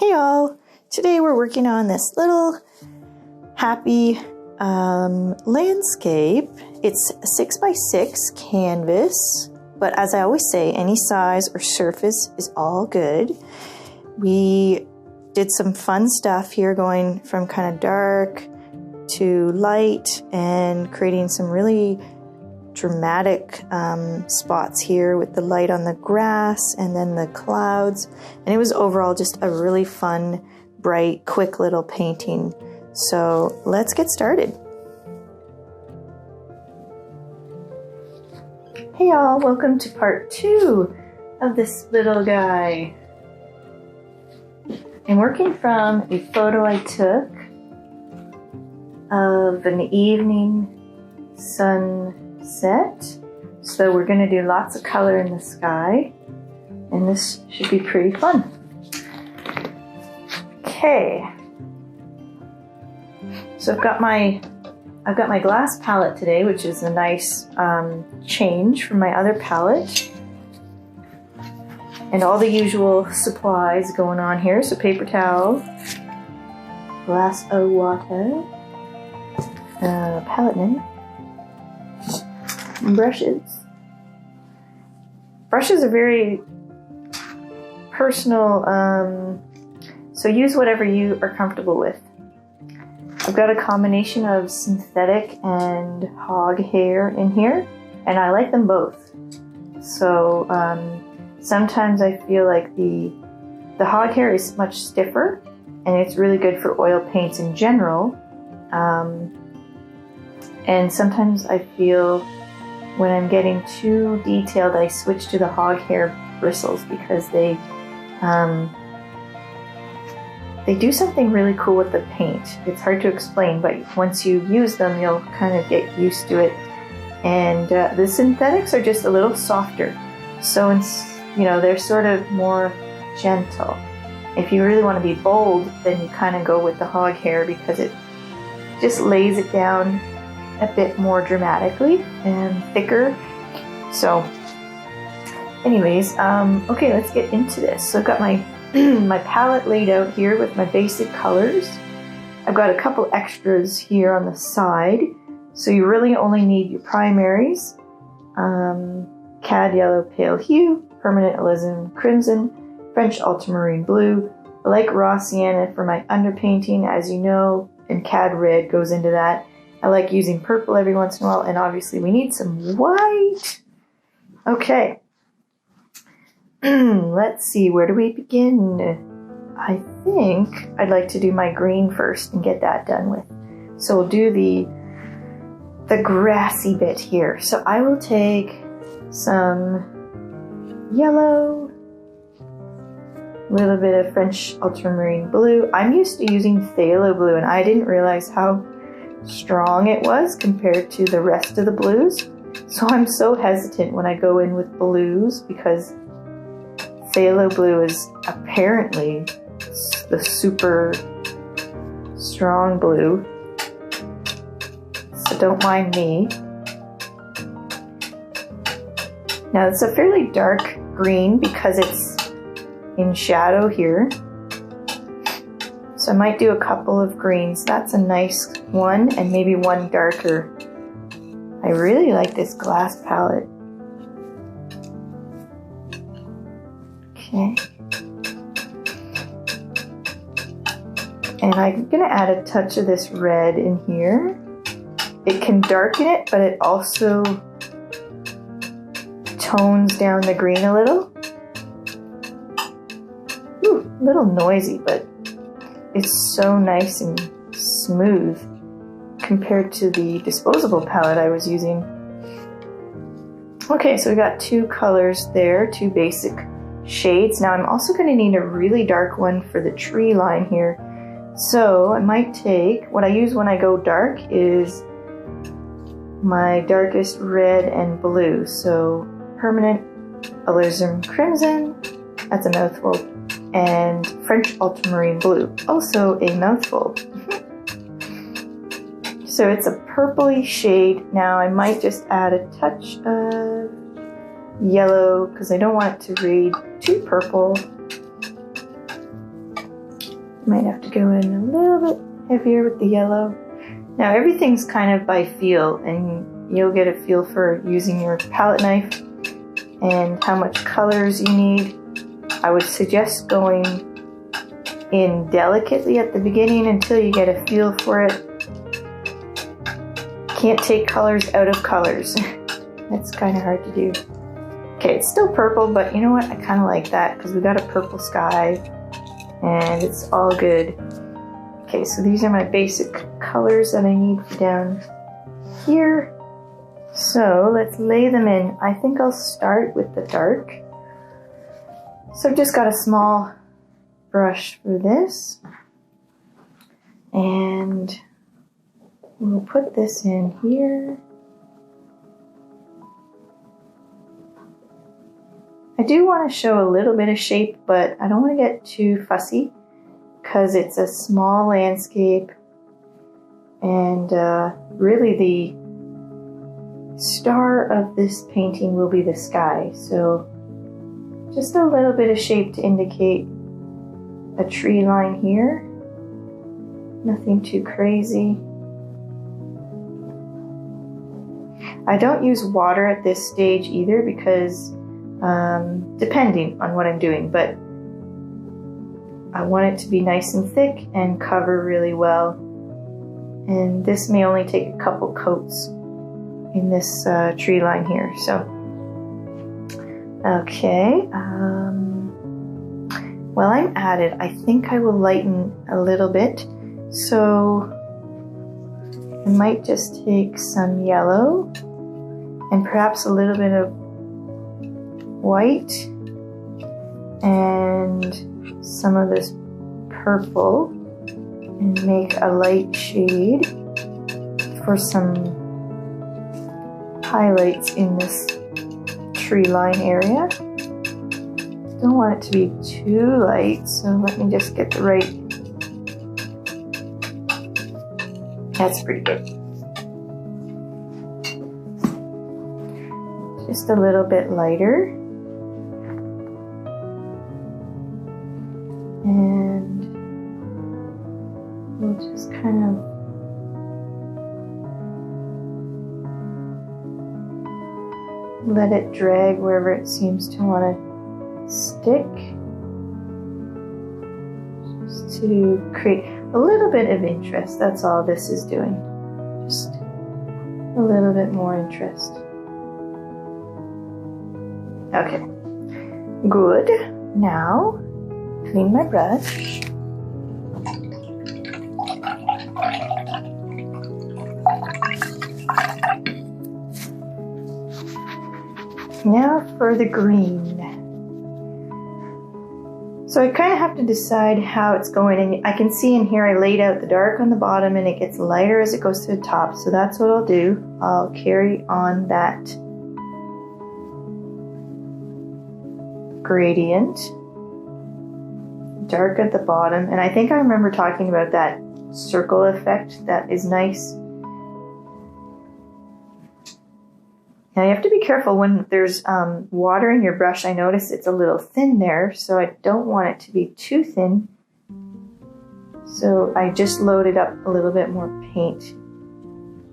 Hey all! Today we're working on this little happy landscape. It's a 6x6 canvas, but as I always say, any size or surface is all good. We did some fun stuff here, going from kind of dark to light and creating some really dramatic spots here with the light on the grass and then the clouds, and it was overall just a really fun, bright, quick little painting. So let's get started. Hey y'all, welcome to part 2 of this little guy. I'm working from a photo I took of an evening sunset. So we're going to do lots of color in the sky, and this should be pretty fun. Okay, so I've got my glass palette today, which is a nice change from my other palette, and all the usual supplies going on here. So paper towel, glass of water, palette knife, brushes. Brushes are very personal, so use whatever you are comfortable with. I've got a combination of synthetic and hog hair in here, and I like them both. So sometimes I feel like the hog hair is much stiffer, and it's really good for oil paints in general. And sometimes I feel when I'm getting too detailed, I switch to the hog hair bristles because they do something really cool with the paint. It's hard to explain, but once you use them, you'll kind of get used to it. And the synthetics are just a little softer, so they're sort of more gentle. If you really want to be bold, then you kind of go with the hog hair because it just lays it down a bit more dramatically and thicker. So anyways, okay, let's get into this. So I've got my my palette laid out here with my basic colors. I've got a couple extras here on the side, so you really only need your primaries, Cad Yellow Pale Hue, Permanent Alizarin Crimson, French Ultramarine Blue. I like Raw Sienna for my underpainting, as you know, and Cad Red goes into that. I like using purple every once in a while, and obviously we need some white. Okay, let's see, where do we begin? I think I'd like to do my green first and get that done with. So we'll do the grassy bit here. So I will take some yellow, a little bit of French Ultramarine Blue. I'm used to using Phthalo Blue, and I didn't realize how strong it was compared to the rest of the blues. So I'm so hesitant when I go in with blues because Phthalo Blue is apparently the super strong blue. So don't mind me. Now it's a fairly dark green because it's in shadow here. So I might do a couple of greens. That's a nice one, and maybe one darker. I really like this glass palette. Okay. And I'm gonna add a touch of this red in here. It can darken it, but it also tones down the green a little. Ooh, a little noisy, but it's so nice and smooth compared to the disposable palette I was using. Okay, so we got 2 colors there, 2 basic shades. Now I'm also going to need a really dark one for the tree line here. So I might take, what I use when I go dark is my darkest red and blue. So Permanent Alizarin Crimson, that's a mouthful, and French Ultramarine Blue, also a mouthful. So it's a purpley shade. Now I might just add a touch of yellow because I don't want it to read too purple. Might have to go in a little bit heavier with the yellow. Now everything's kind of by feel, and you'll get a feel for using your palette knife and how much colors you need. I would suggest going in delicately at the beginning until you get a feel for it. Can't take colors out of colors. That's kind of hard to do. Okay, it's still purple, but you know what? I kind of like that because we got a purple sky and it's all good. Okay, so these are my basic colors that I need for down here. So let's lay them in. I think I'll start with the dark. So I've just got a small brush for this. And we'll put this in here. I do want to show a little bit of shape, but I don't want to get too fussy because it's a small landscape, and really the star of this painting will be the sky. So just a little bit of shape to indicate a tree line here. Nothing too crazy. I don't use water at this stage either because depending on what I'm doing, but I want it to be nice and thick and cover really well. And this may only take a couple coats in this tree line here. So, okay. While I'm at it, I think I will lighten a little bit. So I might just take some yellow and perhaps a little bit of white and some of this purple and make a light shade for some highlights in this tree line area. Don't want it to be too light, so let me just get the right. That's pretty good. Just a little bit lighter. And we'll just kind of let it drag wherever it seems to want to stick, just to create a little bit of interest. That's all this is doing, just a little bit more interest. Okay, good. Now clean my brush. Now for the green. So I kind of have to decide how it's going, and I can see in here I laid out the dark on the bottom and it gets lighter as it goes to the top. So that's what I'll do. I'll carry on that gradient. Dark at the bottom, and I think I remember talking about that circle effect that is nice. Now you have to be careful when there's water in your brush. I notice it's a little thin there, so I don't want it to be too thin. So I just loaded up a little bit more paint.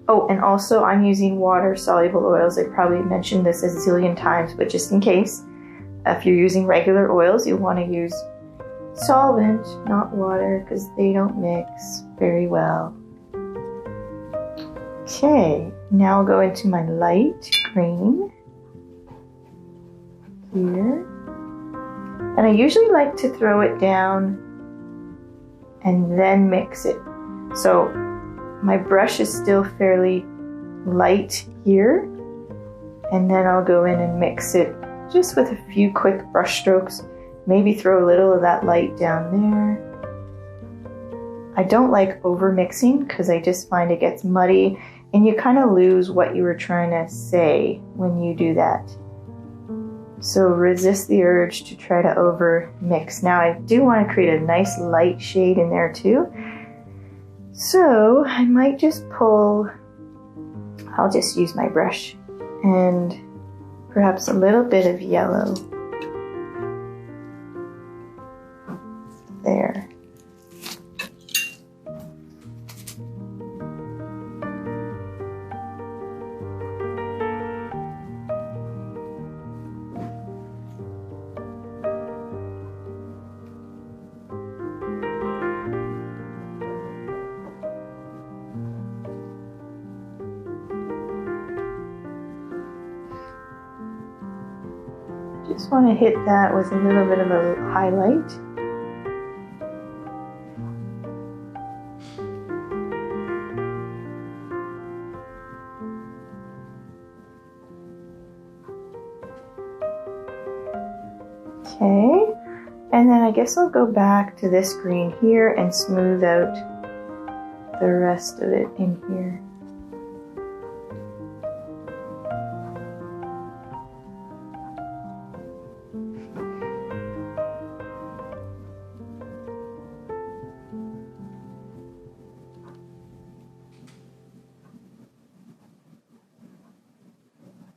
Oh, and also I'm using water-soluble oils. I probably mentioned this a zillion times, but just in case, if you're using regular oils, you want to use solvent, not water, because they don't mix very well. Okay, now I'll go into my light green here. And I usually like to throw it down and then mix it. So my brush is still fairly light here, and then I'll go in and mix it just with a few quick brush strokes. Maybe throw a little of that light down there. I don't like over mixing because I just find it gets muddy and you kind of lose what you were trying to say when you do that. So resist the urge to try to over mix. Now I do want to create a nice light shade in there too. So I might just pull, I'll just use my brush and perhaps a little bit of yellow. There. Just want to hit that with a little bit of a highlight. Okay, and then I guess I'll go back to this green here and smooth out the rest of it in here.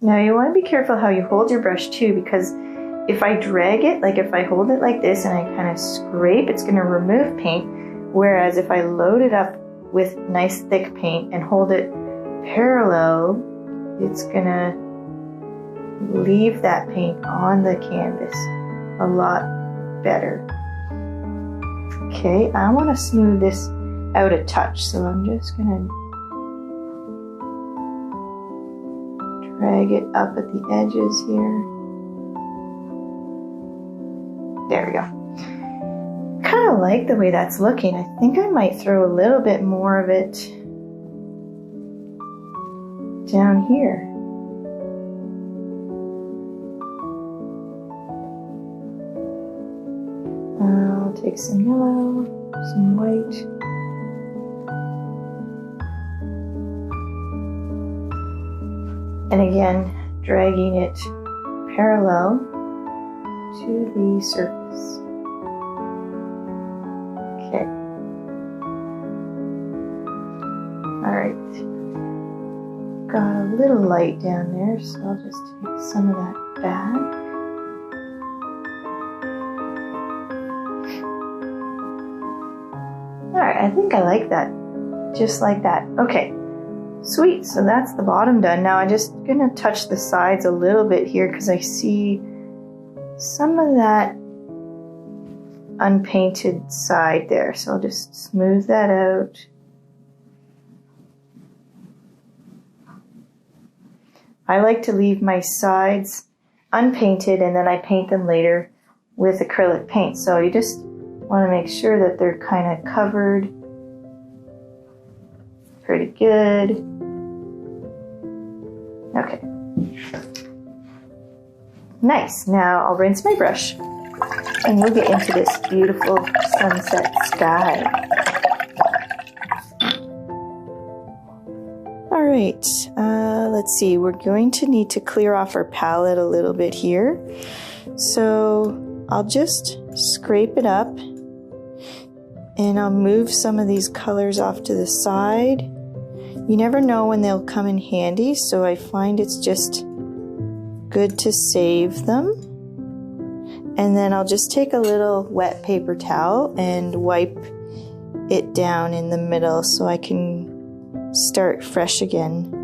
Now you want to be careful how you hold your brush too, because if I drag it, like if I hold it like this and I kind of scrape, it's going to remove paint. Whereas if I load it up with nice thick paint and hold it parallel, it's going to leave that paint on the canvas a lot better. Okay, I want to smooth this out a touch, so I'm just going to drag it up at the edges here. There we go. Kind of like the way that's looking. I think I might throw a little bit more of it down here. I'll take some yellow, some white. And again, dragging it parallel to the surface. Okay. All right. Got a little light down there, so I'll just take some of that back. All right, I think I like that. Just like that. Okay. Sweet, so that's the bottom done. Now I'm just gonna touch the sides a little bit here because I see some of that unpainted side there. So I'll just smooth that out. I like to leave my sides unpainted and then I paint them later with acrylic paint. So you just want to make sure that they're kind of covered pretty good. Okay. Nice. Now I'll rinse my brush and we'll get into this beautiful sunset sky. All right. Let's see. We're going to need to clear off our palette a little bit here. So I'll just scrape it up and I'll move some of these colors off to the side. You never know when they'll come in handy, so I find it's just good to save them. And then I'll just take a little wet paper towel and wipe it down in the middle so I can start fresh again.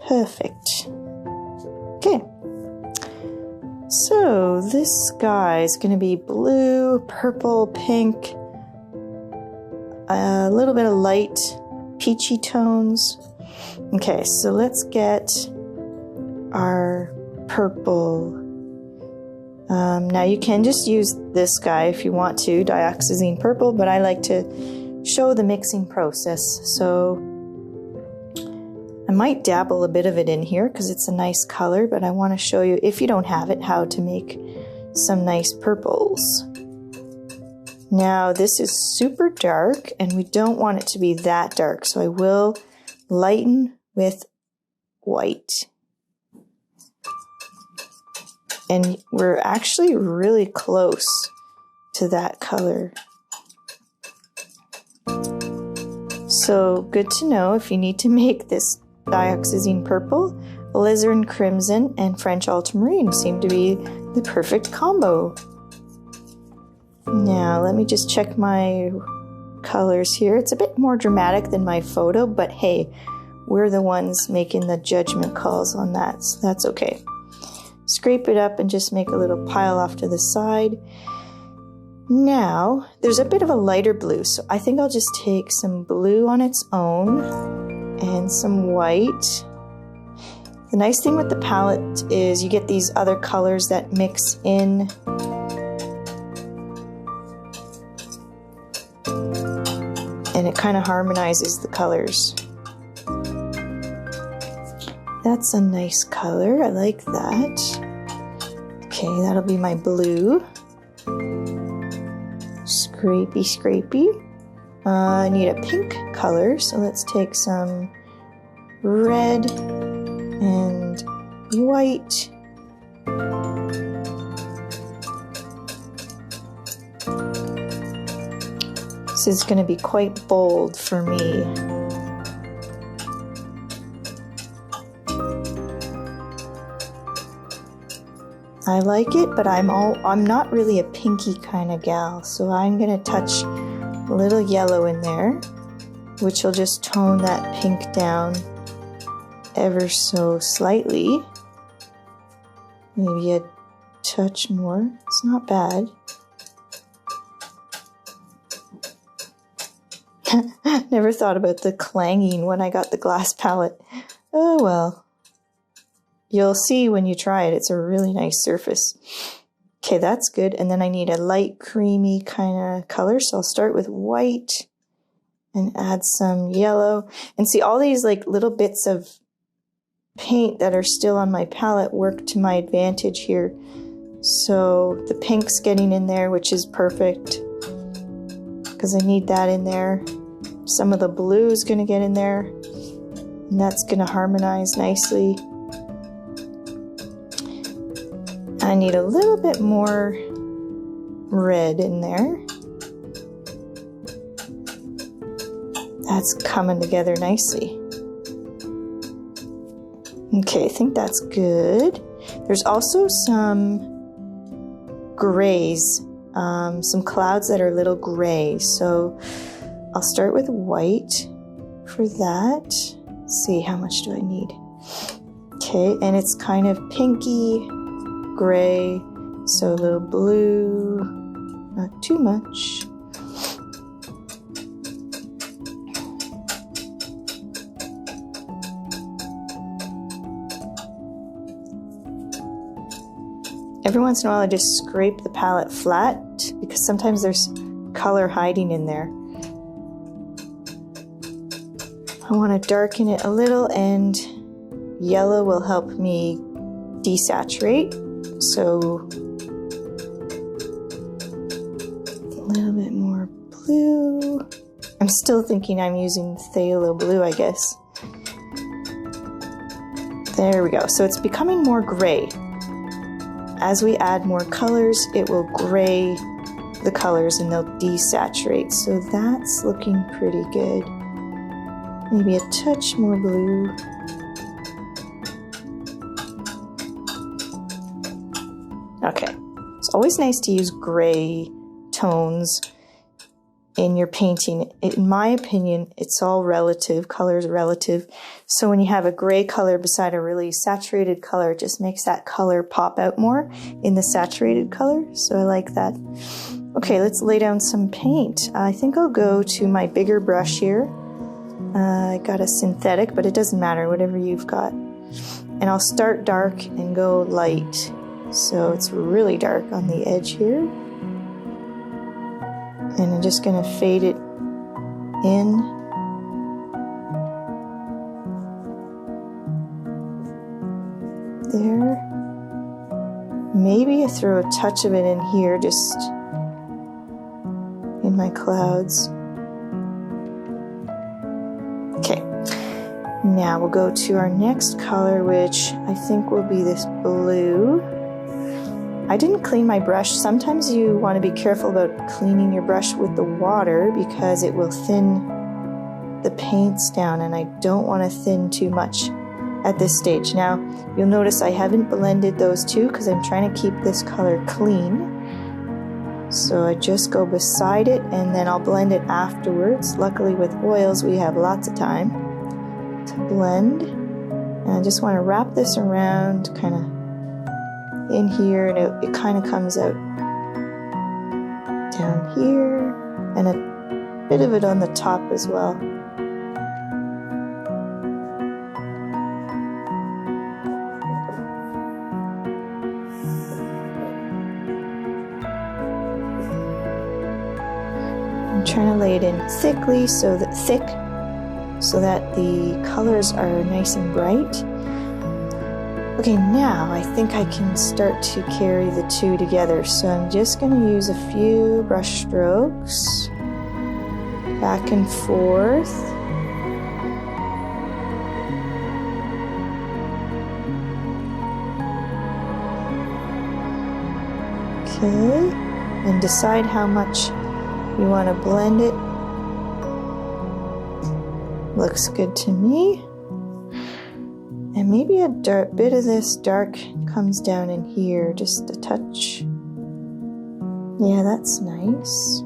Perfect. Okay. So this sky is going to be blue, purple, pink, a little bit of light peachy tones. Okay, so let's get our purple. Now you can just use this sky if you want to, dioxazine purple, but I like to show the mixing process. So I might dabble a bit of it in here because it's a nice color, but I want to show you, if you don't have it, how to make some nice purples. Now this is super dark and we don't want it to be that dark, so I will lighten with white. And we're actually really close to that color. So good to know if you need to make this dioxazine purple, alizarin crimson, and French ultramarine seem to be the perfect combo. Now let me just check my colors here. It's a bit more dramatic than my photo, but hey, we're the ones making the judgment calls on that, so that's okay. Scrape it up and just make a little pile off to the side. Now, there's a bit of a lighter blue, so I think I'll just take some blue on its own and some white. The nice thing with the palette is you get these other colors that mix in. And it kind of harmonizes the colors. That's a nice color, I like that. Okay, that'll be my blue. Scrapey, scrapey. I need a pink color, so let's take some red and white. This is going to be quite bold for me. I like it, but I'm not really a pinky kind of gal, so I'm going to touch a little yellow in there, which will just tone that pink down ever so slightly. Maybe a touch more. It's not bad. Never thought about the clanging when I got the glass palette. Oh well. You'll see when you try it, it's a really nice surface. Okay, that's good. And then I need a light creamy kind of color. So I'll start with white and add some yellow. And see, all these like little bits of paint that are still on my palette work to my advantage here. So the pink's getting in there, which is perfect because I need that in there. Some of the blue is going to get in there, and that's going to harmonize nicely. I need a little bit more red in there. That's coming together nicely. Okay, I think that's good. There's also some grays, some clouds that are a little gray. So I'll start with white for that. Let's see, how much do I need? Okay, and it's kind of pinky gray, so a little blue, not too much. Every once in a while I just scrape the palette flat because sometimes there's color hiding in there. I want to darken it a little, and yellow will help me desaturate. So a little bit more blue. I'm still thinking I'm using phthalo blue, I guess. There we go. So it's becoming more gray. As we add more colors, it will gray the colors and they'll desaturate. So that's looking pretty good. Maybe a touch more blue. Okay, it's always nice to use gray tones in your painting. In my opinion, it's all relative, color is relative. So when you have a gray color beside a really saturated color, it just makes that color pop out more in the saturated color. So I like that. Okay, let's lay down some paint. I think I'll go to my bigger brush here. I got a synthetic, but it doesn't matter, whatever you've got. And I'll start dark and go light. So it's really dark on the edge here. And I'm just going to fade it in. There. Maybe I throw a touch of it in here, just in my clouds. Okay. Now we'll go to our next color, which I think will be this blue. I didn't clean my brush. Sometimes you want to be careful about cleaning your brush with the water because it will thin the paints down, and I don't want to thin too much at this stage. Now, you'll notice I haven't blended those two because I'm trying to keep this color clean. So I just go beside it and then I'll blend it afterwards. Luckily with oils we have lots of time to blend. And I just want to wrap this around kind of in here, and it kind of comes out down here, and a bit of it on the top as well. I'm trying to lay it in thickly so that the colors are nice and bright. Okay, now I think I can start to carry the two together. So I'm just going to use a few brush strokes back and forth. Okay, and decide how much you want to blend it. Looks good to me. And maybe a bit of this dark comes down in here, just a touch. Yeah, that's nice.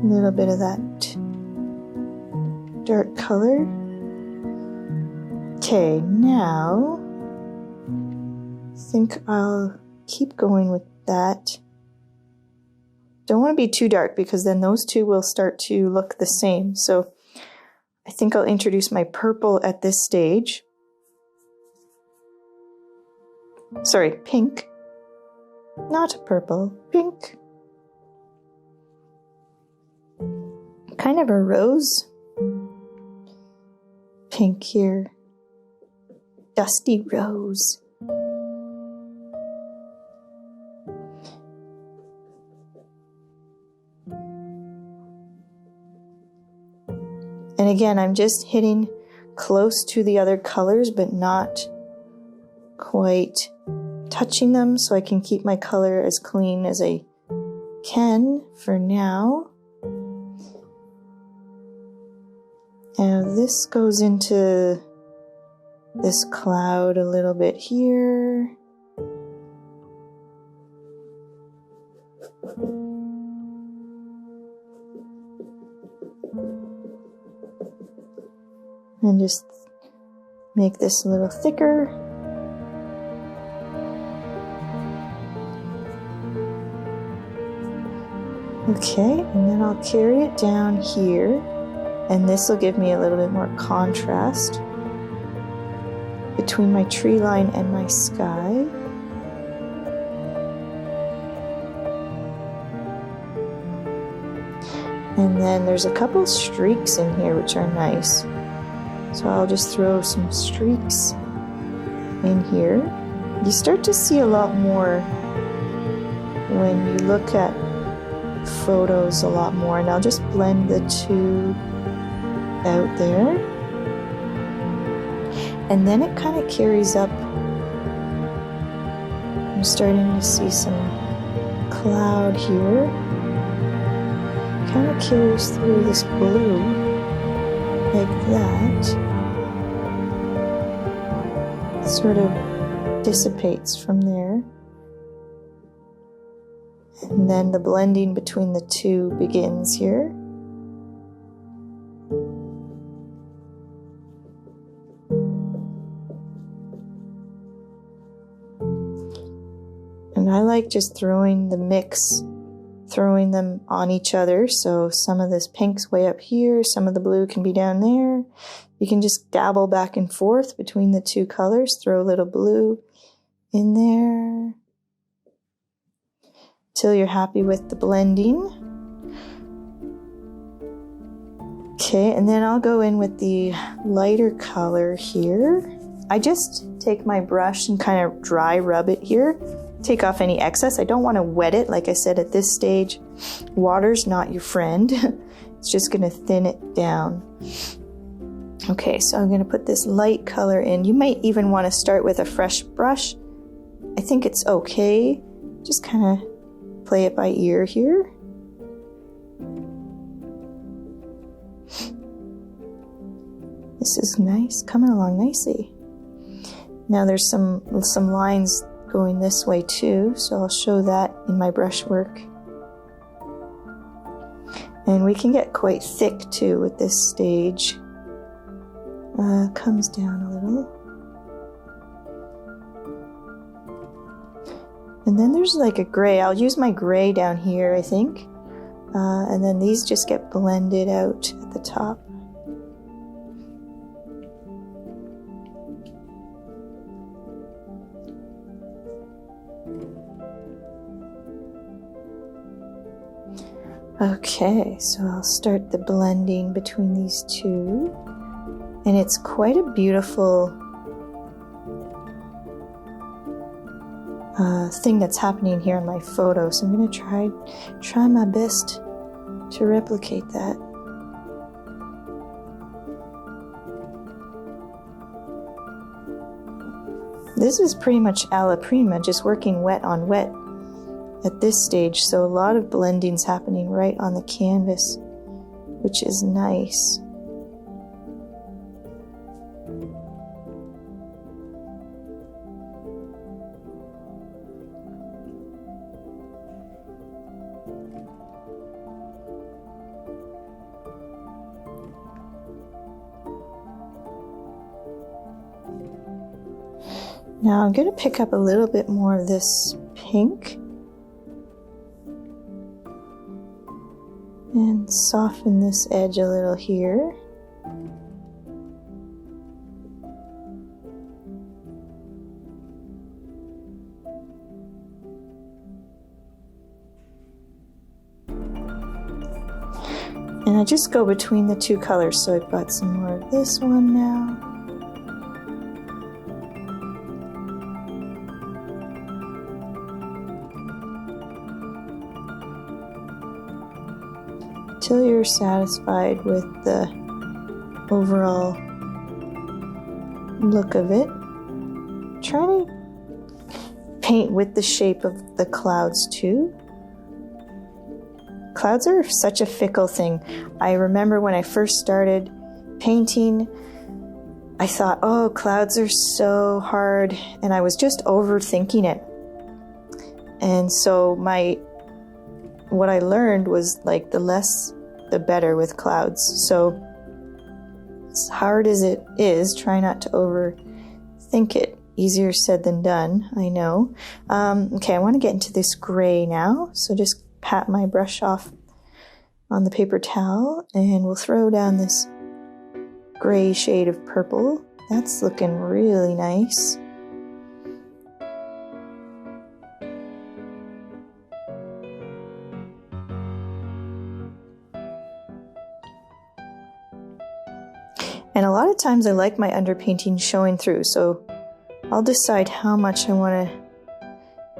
A little bit of that dark color. Okay, now I think I'll keep going with that. Don't want to be too dark because then those two will start to look the same. So I think I'll introduce my purple at this stage. Sorry, pink. Not purple, pink. Kind of a rose pink here. Dusty rose. And again, I'm just hitting close to the other colors, but not quite touching them, so I can keep my color as clean as I can for now. Now this goes into this cloud a little bit here. And just make this a little thicker. Okay, and then I'll carry it down here, and this will give me a little bit more contrast between my tree line and my sky. And then there's a couple streaks in here which are nice. So I'll just throw some streaks in here. You start to see a lot more when you look at photos a lot more, and I'll just blend the two out there. And then it kind of carries up. I'm starting to see some cloud here. Kind of carries through this blue like that. Sort of dissipates from there. And then the blending between the two begins here. And I like just throwing them on each other. So some of this pink's way up here, some of the blue can be down there. You can just dabble back and forth between the two colors, throw a little blue in there till you're happy with the blending. Okay, and then I'll go in with the lighter color here. I just take my brush and kind of dry rub it here. Take off any excess. I don't want to wet it. Like I said, at this stage, water's not your friend. It's just going to thin it down. Okay, so I'm going to put this light color in. You might even want to start with a fresh brush. I think it's okay. Just kind of play it by ear here. This is nice, coming along nicely. Now there's some lines going this way too, so I'll show that in my brush work. And we can get quite thick too with this stage. Comes down a little. And then there's like a gray. I'll use my gray down here, I think. And then these just get blended out at the top. Okay, so I'll start the blending between these two. And it's quite a beautiful thing that's happening here in my photo. So I'm going to try my best to replicate that. This is pretty much alla prima, just working wet on wet at this stage, so a lot of blending's happening right on the canvas, which is nice. Now I'm going to pick up a little bit more of this pink and soften this edge a little here. And I just go between the two colors, so I've got some more of this one now. Till you're satisfied with the overall look of it. Try to paint with the shape of the clouds too. Clouds are such a fickle thing. I remember when I first started painting, I thought, oh, clouds are so hard, and I was just overthinking it. And so what I learned was like the less the better with clouds. So as hard as it is, try not to overthink it. Easier said than done, I know. Okay, I want to get into this gray now. So just pat my brush off on the paper towel and we'll throw down this gray shade of purple. That's looking really nice. And a lot of times I like my underpainting showing through, so I'll decide how much I want to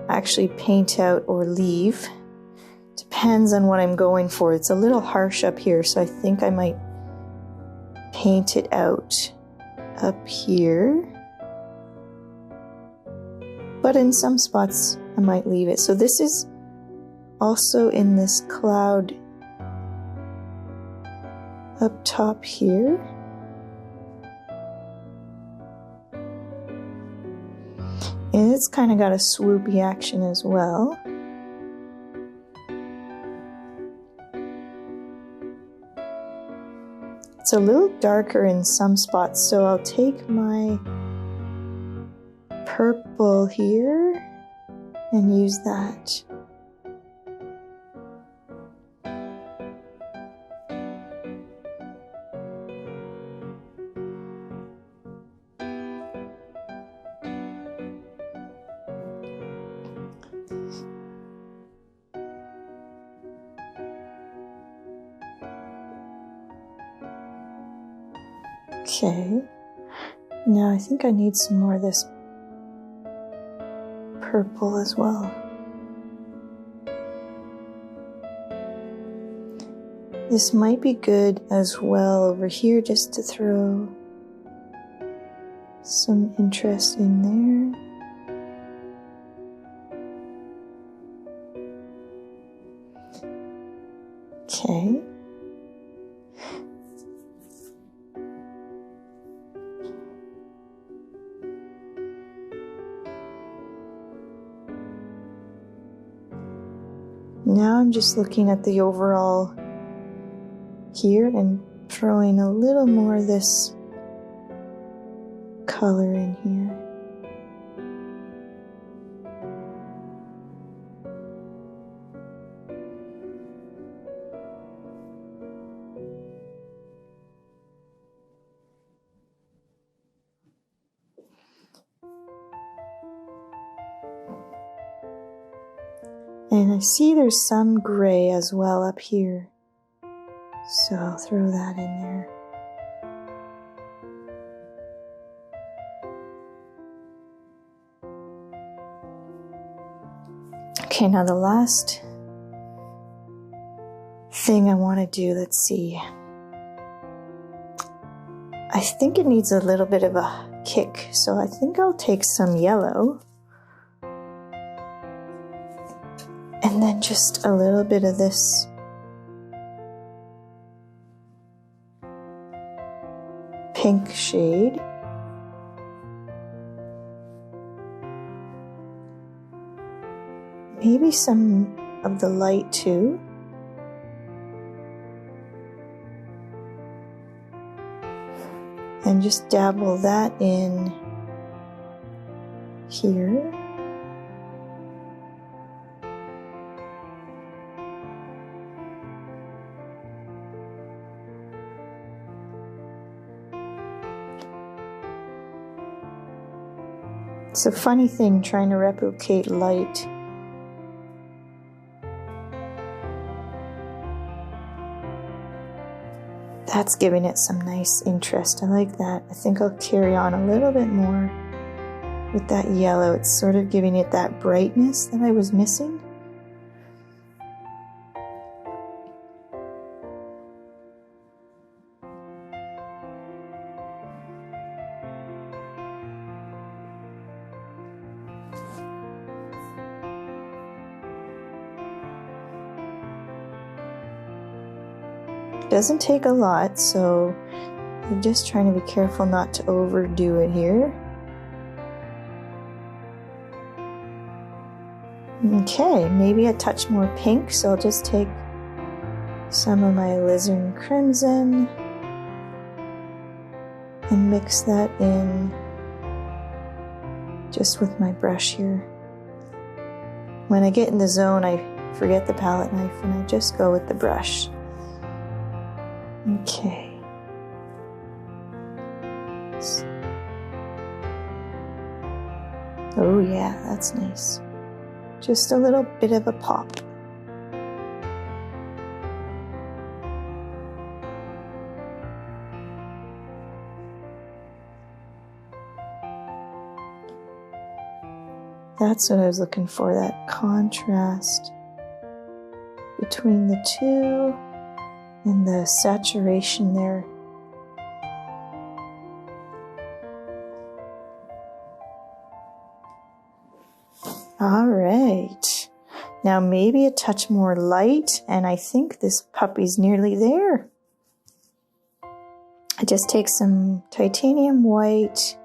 actually paint out or leave. Depends on what I'm going for. It's a little harsh up here, so I think I might paint it out up here. But in some spots I might leave it. So this is also in this cloud up top here. And it's kind of got a swoopy action as well. It's a little darker in some spots, so I'll take my purple here and use that. Okay, now I think I need some more of this purple as well. This might be good as well over here just to throw some interest in there. Okay. Now I'm just looking at the overall here and throwing a little more of this color in here. And I see there's some gray as well up here. So I'll throw that in there. Okay, now the last thing I want to do, let's see. I think it needs a little bit of a kick, so I think I'll take some yellow. And then just a little bit of this pink shade. Maybe some of the light too. And just dabble that in here. It's a funny thing trying to replicate light. That's giving it some nice interest. I like that. I think I'll carry on a little bit more with that yellow. It's sort of giving it that brightness that I was missing. Doesn't take a lot, so I'm just trying to be careful not to overdo it here. Okay, maybe a touch more pink, so I'll just take some of my alizarin crimson and mix that in just with my brush here. When I get in the zone, I forget the palette knife and I just go with the brush. Okay. Oh yeah, that's nice. Just a little bit of a pop. That's what I was looking for, that contrast between the two. And the saturation there. All right. Now maybe a touch more light, and I think this puppy's nearly there. I just take some titanium white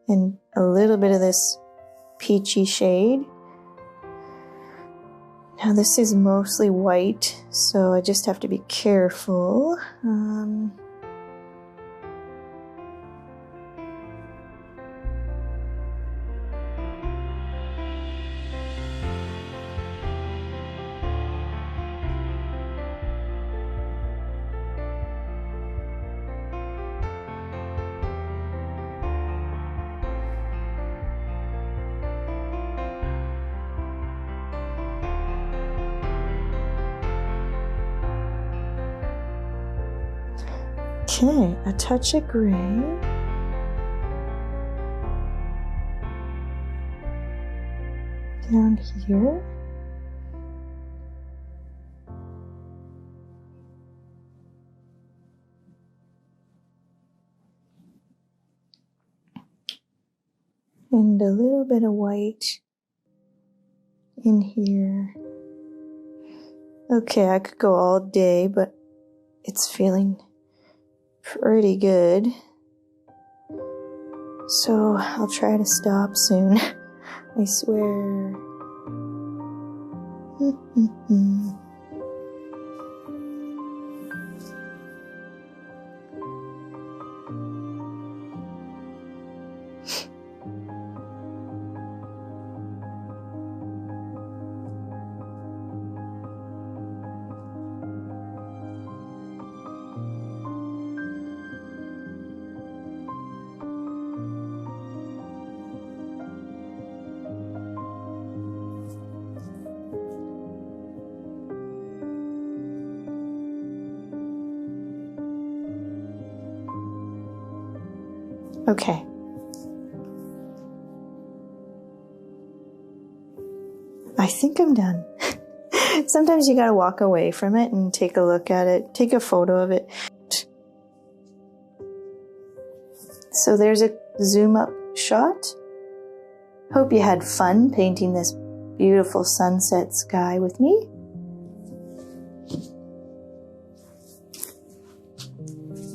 and a little bit of this peachy shade. Now this is mostly white, so I just have to be careful. Okay, a touch of gray. Down here. And a little bit of white in here. Okay, I could go all day, but it's feeling pretty good. So I'll try to stop soon. I swear. Okay. I think I'm done. Sometimes you gotta walk away from it and take a look at it, take a photo of it. So there's a zoom up shot. Hope you had fun painting this beautiful sunset sky with me.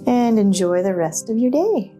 And enjoy the rest of your day.